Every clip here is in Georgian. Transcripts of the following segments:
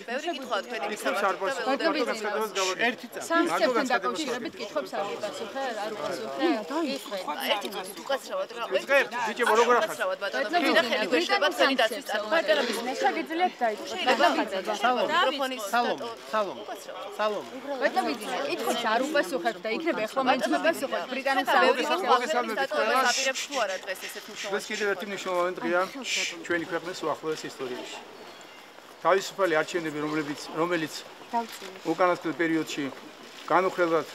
ბევრი კითხვა თქვენი მისამართი ერთი წამი სამსებთან დაკავშირებით კითხვებს არ უპასუხე, არ უპასუხე. ერთი წუთი უკაცრავად რა. ვიწყებთ, ბიჭებო, როგორ ახლა? ბატონო, ვიდა ხელი გვეშება თქვენი დასვის წარმო. ბატონო, შეგიძლიათ დაიწყოთ. სალომ. ბატონო, კითხვებს არ უპასუხებთ და იქნება ახლა მაინც უპასუხოთ ბრიტანულ ეს კიდევ ერთი მნიშვნელოვანი დღეა ჩვენი ქვეყნის უახლოეს ისტორიაში. თავისუფალი არჩევნები, რომელიც უკანასკნელ პერიოდში განუხრელად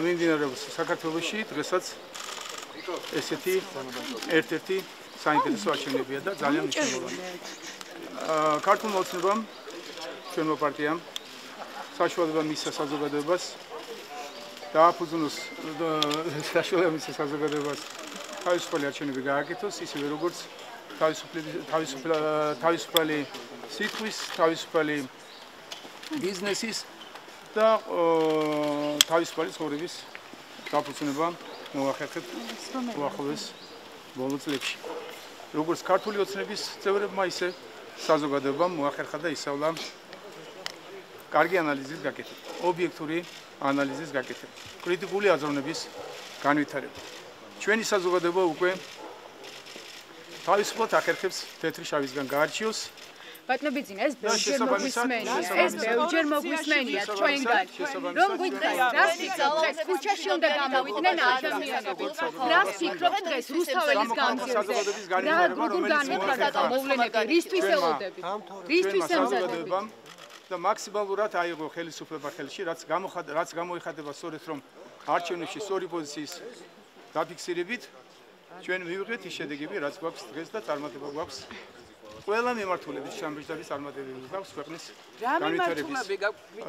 მიმდინარეობს საქართველოში, დღესაც ესეთი ერთ-ერთი საინტერესო არჩევნებია და ძალიან მნიშვნელოვანი. ქართულმა ოცნებამ, ჩვენმა პარტიამ საშუალება მისცა საზოგადოებას დააფუძნოს საშუალება მისცა საზოგადოებას თავისუფალი არჩევნები გააკეთოს, ისევე როგორც თავისუფალი სიტყვის, თავისუფალი ბიზნესის და თავისუფალი ცხოვრების დაფუძნება მოახერხეთ უახლოეს ბოლო წლებში. როგორც ქართული ოცნების წევრებმა, ისე საზოგადოებამ მოახერხა და ისწავლა კარგი ანალიზის გაკეთება, ობიექტური ანალიზის გაკეთება, კრიტიკული აზროვნების განვითარება. ჩვენი საზოგადოება უკვე თავისუფლად ახერხებს თეთრი შავისგან გაარჩიოს. ბატონო ბიძინა, ეს ბევრჯერ მოგვისმენია ჩვენგან. რომ გვიტყეს, რას ფიქრობთ, ქუჩაში უნდა გამოვიდნენ ადამიანები. რას ფიქრობთ დღეს რუსთაველის გამგეზე? როგორ განვითარდა მოვლენები? რისთვის ელოდებით? რისთვის ემზადებიან? და მაქსიმალურად აიღო ხელისუფლება ხელში, რაც გამოიხატება სწორედ რომ არჩევნებში სწორი პოზიციის დაფიქსირებით ჩვენ მივიღეთ ის შედეგები, რაც გვაქვს დღეს და წარმატება გვაქვს. ყველა მიმართულებით შემბეჭდების წარმატებები გვაქვს ქვეყნის განვითარების.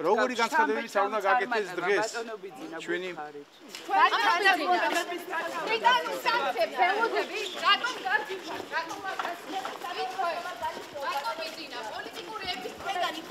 როგორი განცხადებებიც არ უნდა გაკეთდეს დღეს ჩვენი პოლიტიკური ექის პრეზიდენტი